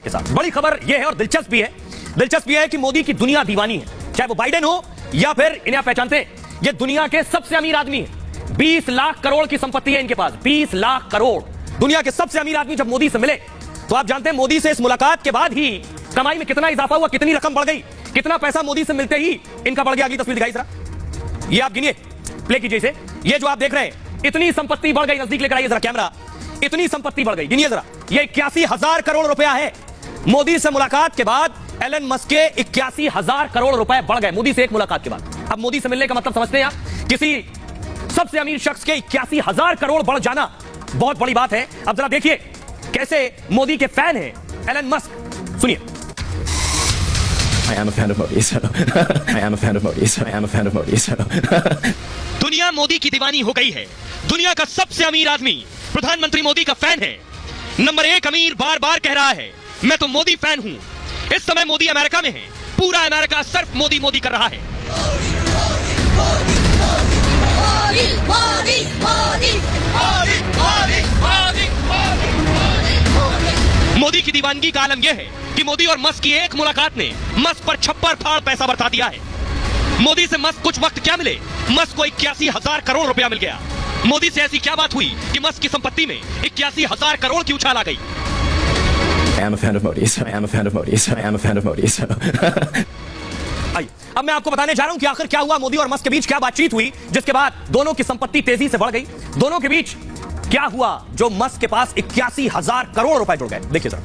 के साथ बड़ी खबर यह है और दिलचस्प यह है कि मोदी की दुनिया दीवानी है, चाहे वो बाइडेन हो या फिर इन्हें आप पहचानते हैं, ये दुनिया के सबसे अमीर आदमी है। 20 लाख करोड़ की संपत्ति है इनके पास, 20 लाख करोड़। दुनिया के सबसे अमीर आदमी जब मोदी से मिले तो आप जानते हैं मोदी से इस मुलाकात के बाद ही कमाई में कितना इजाफा हुआ, कितनी रकम बढ़ गई, कितना पैसा मोदी से मिलते ही इनका बढ़ गया। अगली तस्वीर दिखाई जरा, ये आप गिनिए, प्ले कीजिए इसे। ये जो आप देख रहे हैं, इतनी संपत्ति बढ़ गई, नजदीक लेकर आइए जरा कैमरा, इतनी संपत्ति बढ़ गई, गिनिए जरा। ये 81,000 करोड़ रुपया है। मोदी से मुलाकात के बाद एलन मस्क के 81,000 करोड़ रुपए बढ़ गए मोदी से एक मुलाकात के बाद। अब मोदी से मिलने का मतलब समझते हैं आप, किसी सबसे अमीर शख्स के 81,000 करोड़ बढ़ जाना बहुत बड़ी बात है। अब जरा देखिए कैसे मोदी के फैन है एलन मस्क, सुनिए। I am a fan of Modi, so I am a fan of Modi, so I am a fan of Modi, so दुनिया मोदी की दीवानी हो गई है। दुनिया का सबसे अमीर आदमी प्रधानमंत्री मोदी का फैन है। नंबर 1 अमीर बार बार कह रहा है मैं तो मोदी फैन हूं। इस समय मोदी अमेरिका में है, पूरा अमेरिका सिर्फ मोदी मोदी कर रहा है। मोदी की दीवानगी का आलम यह है कि मोदी और मस्क की एक मुलाकात ने मस्क पर छप्पर फाड़ पैसा बरसा दिया है। मोदी से मस्क कुछ वक्त क्या मिले, मस्क को 81,000 करोड़ रुपया मिल गया। मोदी से ऐसी क्या बात हुई कि मस्क की संपत्ति में 81,000 करोड़ की उछाल आ गई। I am a fan of Modi, so I am a fan of Modi, so I am a fan of Modi, so आइए अब मैं आपको बताने जा रहा हूं कि आखिर क्या हुआ, मोदी और मस्क के बीच क्या बातचीत हुई जिसके बाद दोनों की संपत्ति तेजी से बढ़ गई। दोनों के बीच क्या हुआ जो मस्क के पास 81,000 करोड़ रुपए जुड़ गए। देखिए सर,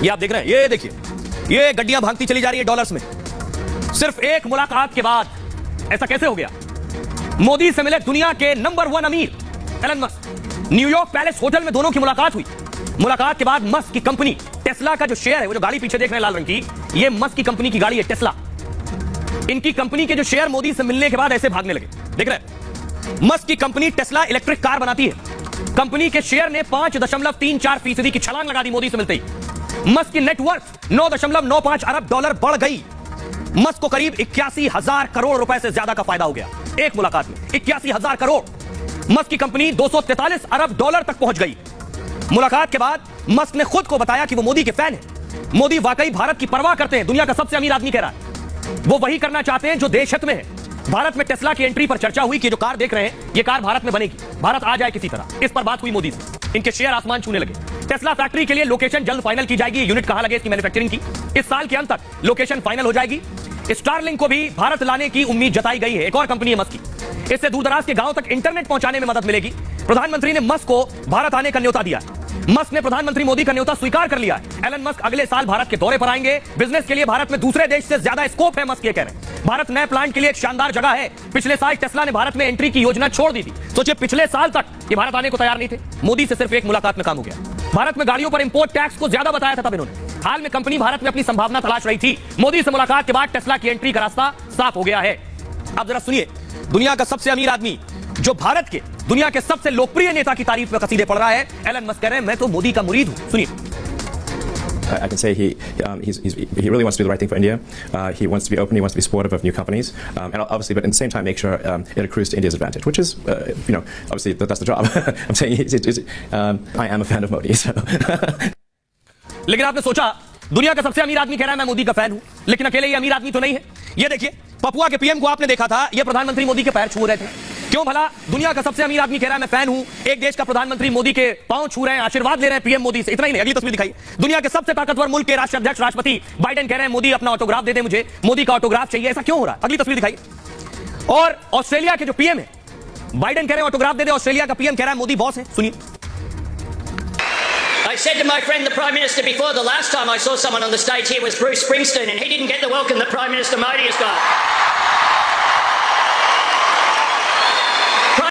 ये आप देख रहे हैं, ये देखिए, ये गड्डियां भागती चली जा रही है डॉलर्स में। सिर्फ एक मुलाकात के बाद ऐसा कैसे हो गया। मोदी से मिले दुनिया के नंबर 1 अमीर Elon Musk. New York palace hotel में दोनों की मुलाकात हुई। मुलाकात के बाद मस्क की कंपनी टेस्ला का जो शेयर है, वो जो गाड़ी पीछे देख रहे हैं लाल रंग की, ये मस्क की कंपनी की गाड़ी है टेस्ला। इनकी कंपनी के जो शेयर मोदी से मिलने के बाद ऐसे भागने लगे। देख रहे हैं, मस्क की कंपनी टेस्ला इलेक्ट्रिक कार बनाती है। कंपनी के शेयर ने 5.34% की छलांग लगा दी मोदी से मिलते ही। मस्क की नेटवर्थ 9.95 अरब डॉलर बढ़ गई। मस्क को करीब 81,000 करोड़ रुपए से ज्यादा का फायदा हो गया एक मुलाकात में। 81,000 करोड़। मस्क की कंपनी 243 अरब डॉलर तक पहुंच गई। मुलाकात के बाद मस्क ने खुद को बताया कि वो मोदी के फैन है। मोदी वाकई भारत की परवाह करते हैं, दुनिया का सबसे अमीर आदमी कह रहा है। वो वही करना चाहते हैं जो देश हित में है। भारत में टेस्ला की एंट्री पर चर्चा हुई कि जो कार देख रहे हैं, ये कार भारत में बनेगी, भारत आ जाए किसी तरह। इस पर बात हुई मोदी से, इनके शेयर आसमान छूने लगे। टेस्ला फैक्ट्री के लिए लोकेशन जल्द फाइनल की जाएगी। यूनिट कहां लगे इसकी मैन्युफैक्चरिंग की, इस साल के अंत तक लोकेशन फाइनल हो जाएगी। स्टारलिंक को भी भारत लाने की उम्मीद जताई गई है, एक और कंपनी है मस्क की। इससे दूरदराज के गांव तक इंटरनेट पहुंचाने में मदद मिलेगी। प्रधानमंत्री ने मस्क को भारत आने का न्योता दिया। मस्क ने प्रधानमंत्री मोदी का न्योता स्वीकार कर लिया है। एलन मस्क अगले साल भारत के दौरे पर आएंगे। बिजनेस के लिए भारत में दूसरे देश से ज्यादा स्कोप है, मस्क ये कह रहे हैं। भारत नए प्लांट के लिए एक शानदार जगह है। पिछले साल टेस्ला ने भारत में एंट्री की योजना छोड़ दी थी। सोचिए, पिछले साल तक ये भारत आने को तैयार नहीं थे। मोदी से सिर्फ एक मुलाकात में काम हो गया। भारत में गाड़ियों पर इंपोर्ट टैक्स को ज्यादा बताया था तब इन्होंने। हाल में कंपनी भारत में अपनी संभावना तलाश रही थी। मोदी से मुलाकात के बाद टेस्ला की एंट्री का रास्ता साफ हो गया है। अब जरा सुनिए, दुनिया का सबसे अमीर आदमी जो भारत के दुनिया के सबसे लोकप्रिय नेता की तारीफ में कसीदे पढ़ रहा है, एलन मस्क कह रहे हैं मैं तो मोदी का मुरीद हूं। सुनिए। I can say he really wants to do the right thing for India. He wants to be open. He wants to be supportive of new companies, and obviously, but at the same time, make sure it accrues to India's advantage, which is, obviously that's the job. I'm saying I am a fan of Modi. So. लेकिन आपने सोचा, दुनिया का सबसे अमीर आदमी कह रहा है मैं मोदी का फैन हूं, लेकिन अकेले ये अमीर आदमी तो नहीं है। ये देखिए, पपुआ के पीएम को आपने देखा था, ये प्रधानमंत्री मोदी के पैर छू रहे थे। क्यों भला दुनिया का सबसे अमीर आदमी कह रहा है मैं फैन हूं, एक देश का प्रधानमंत्री मोदी के पांव छू रहे हैं, आशीर्वाद ले रहे हैं पीएम मोदी से। इतना ही नहीं, अगली तस्वीर दिखाई। दुनिया के सबसे ताकतवर मुल्क के राष्ट्राध्यक्ष राष्ट्रपति बाइडेन कह रहे हैं मोदी अपना ऑटोग्राफ दे दे मुझे, मोदी का ऑटोग्राफ चाहिए। ऐसा क्यों हो रहा है, अगली तस्वीर दिखाई। और ऑस्ट्रेलिया के जो पीएम है, बाइडेन कह रहे हैं ऑटोग्राफ दे दे, ऑस्ट्रेलिया का पीएम कह रहा है मोदी बॉस है। सुनिए। I said to my friend the Prime Minister before, the last time I saw someone on the stage here was Bruce Springsteen, and he didn't get the welcome that Prime Minister Modi has got.